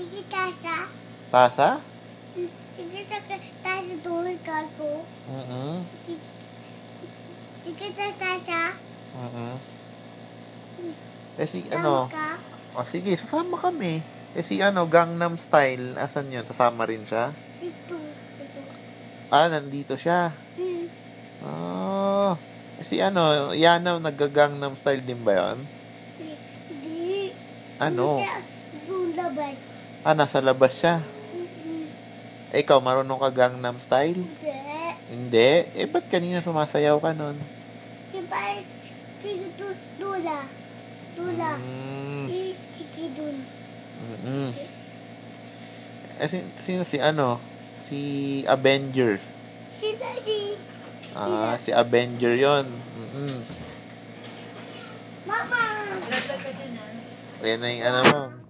Sige, tasa. Tasa? Sige, tasa doon ko. Sige, tasa. Eh si Sama ano? ka? O sige, sasama kami. Eh si ano, Gangnam Style, asan yun? Sasama rin siya? Dito. Dito. Ah, nandito siya. Oh. Eh si ano, Yana, nagga-Gangnam Style din ba yun? Hindi. Ano? Doon labas. Ah, nasa labas siya. Eh, ikaw, marunong ka Gangnam Style? Hindi. Hindi? Eh, ba't kanina sumasayaw ka nun? Diba, sige, dula. Dula. Sige, dun. Eh, sino si ano? Si Avenger. Si Daddy. Ah, si Avenger yon. Mama! Ayan na yung ano mo.